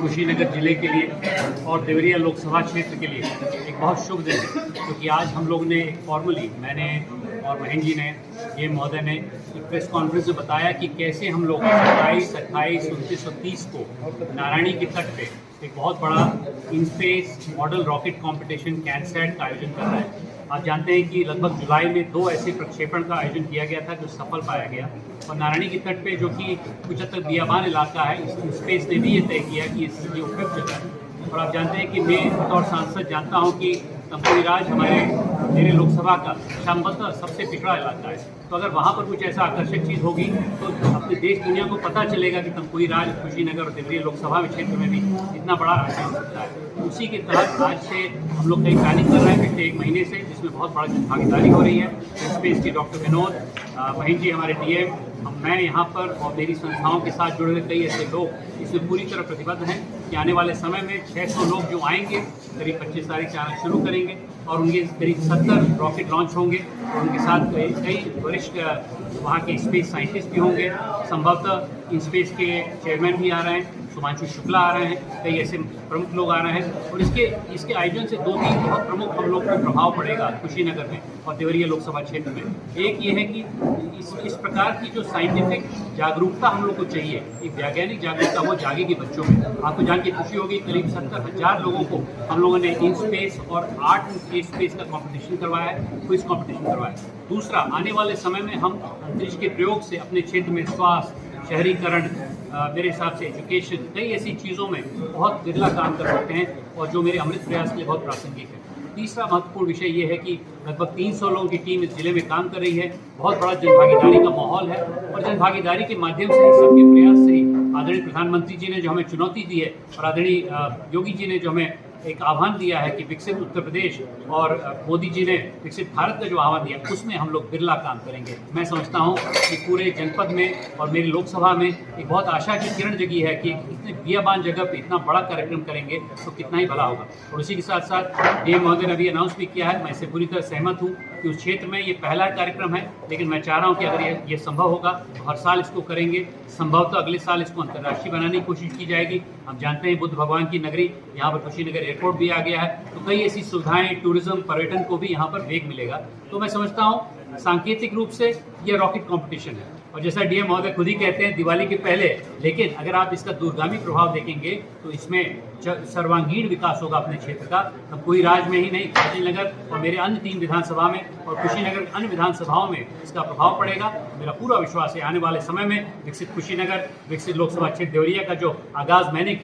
कुशीनगर जिले के लिए और देवरिया लोकसभा क्षेत्र के लिए एक बहुत शुभ दिन है, क्योंकि आज हम लोग ने फॉर्मली, मैंने और महेंद्र जी ने, ये महोदय ने एक प्रेस कॉन्फ्रेंस में बताया कि कैसे हम लोग 27, 28, 29 और 30 को नारायणी के तट पे एक बहुत बड़ा in space model rocket competition CanSat का आयोजन कर रहे हैं। आप जानते हैं कि लगभग जुलाई में 2 ऐसे प्रक्षेपण का आयोजन किया गया था जो सफल पाया गया, और नारायणी के तट पे, जो कि कुछ हद तक बियाबान इलाका है, इस स्पेस ने भी ये तय किया कि ये उपयुक्त जगह है। और आप जानते हैं कि मैं बतौर सांसद जानता हूँ कि तमकुही राज मेरे लोकसभा का संभवतः सबसे पिछड़ा इलाका है, तो अगर वहाँ पर कुछ ऐसा आकर्षक चीज़ होगी तो अपने देश दुनिया को पता चलेगा कि तमकुही राज कुशीनगर और देवरिया लोकसभा क्षेत्र में भी इतना बड़ा आयोजन हो सकता है। उसी के तहत आज से हम लोग कई प्लानिंग कर रहे हैं पिछले 1 महीने से, जिसमें बहुत बड़ा भागीदारी हो रही है। स्पेस के डॉक्टर विनोद, महेंद्र जी हमारे डीएम, मैं यहाँ पर और मेरी संस्थाओं के साथ जुड़े हुए कई ऐसे लोग इसमें पूरी तरह प्रतिबद्ध हैं कि आने वाले समय में 600 लोग जो आएंगे, करीब 25 तारीख से आना शुरू करेंगे, और उनके करीब 70 रॉकेट लॉन्च होंगे, और उनके साथ कई वरिष्ठ वहाँ के स्पेस साइंटिस्ट भी होंगे। संभवतः इन स्पेस के चेयरमैन भी आ रहे हैं, सुमांशु शुक्ला आ रहे हैं, कई ऐसे प्रमुख लोग आ रहे हैं। और इसके आयोजन से 2-3 बहुत प्रमुख हम लोग को प्रभाव पड़ेगा कुशीनगर में और देवरिया लोकसभा क्षेत्र में। एक ये है कि इस प्रकार की जो साइंटिफिक जागरूकता हम लोग को चाहिए, एक वैज्ञानिक जागरूकता, वो जागेगी बच्चों में। आपको जान के खुशी होगी, करीब 70,000 लोगों को हम लोगों ने इन स्पेस और 8 स्पेस का कंपटीशन करवाया है, क्विज कंपटीशन करवाया है। दूसरा, आने वाले समय में हम अंतरिक्ष के प्रयोग से अपने क्षेत्र में स्वास्थ्य, शहरीकरण, मेरे हिसाब से एजुकेशन, कई ऐसी चीज़ों में बहुत बिरला काम कर सकते हैं, और जो मेरे अमृत प्रयास के लिए बहुत प्रासंगिक है। तीसरा महत्वपूर्ण विषय ये है कि लगभग 300 लोगों की टीम इस जिले में काम कर रही है। बहुत बड़ा जनभागीदारी का माहौल है, और जनभागीदारी के माध्यम से सबके प्रयास से ही आदरणीय प्रधानमंत्री जी ने जो हमें चुनौती दी है, और आदरणीय योगी जी ने जो हमें एक आह्वान दिया है कि विकसित उत्तर प्रदेश, और मोदी जी ने विकसित भारत का जो आह्वान दिया, उसमें हम लोग बिरला काम करेंगे। मैं समझता हूँ कि पूरे जनपद में और मेरी लोकसभा में एक बहुत आशा की किरण जगी है कि इतने बियाबान जगह पे इतना बड़ा कार्यक्रम करेंगे तो कितना ही भला होगा। और उसी के साथ साथ डीएम महोदय ने अभी अनाउंस भी किया है, मैं इससे पूरी तरह सहमत हूँ कि उस क्षेत्र में ये पहला कार्यक्रम है, लेकिन मैं चाह रहा हूँ कि अगर ये संभव होगा तो हर साल इसको करेंगे। संभवतः अगले साल इसको अंतर्राष्ट्रीय बनाने की कोशिश की जाएगी। हम जानते हैं बुद्ध भगवान की नगरी, यहाँ पर कुशीनगर एयरपोर्ट भी आ गया है, तो कई ऐसी सुविधाएं, टूरिज्म, पर्यटन को भी यहाँ पर वेग मिलेगा। तो मैं समझता हूँ सांकेतिक रूप से ये रॉकेट कंपटीशन है, और जैसा डीएम महोदय खुद ही कहते हैं दिवाली के पहले, लेकिन अगर आप इसका दूरगामी प्रभाव देखेंगे तो इसमें सर्वांगीण विकास होगा अपने क्षेत्र का। तमकुही राज में ही नहीं, काजीनगर और मेरे अन्य 3 विधानसभा में और कुशीनगर अन्य विधानसभाओं में इसका प्रभाव पड़ेगा। मेरा पूरा विश्वास है आने वाले समय में विकसित कुशीनगर, विकसित लोकसभा क्षेत्र देवरिया का जो आगाज मैंने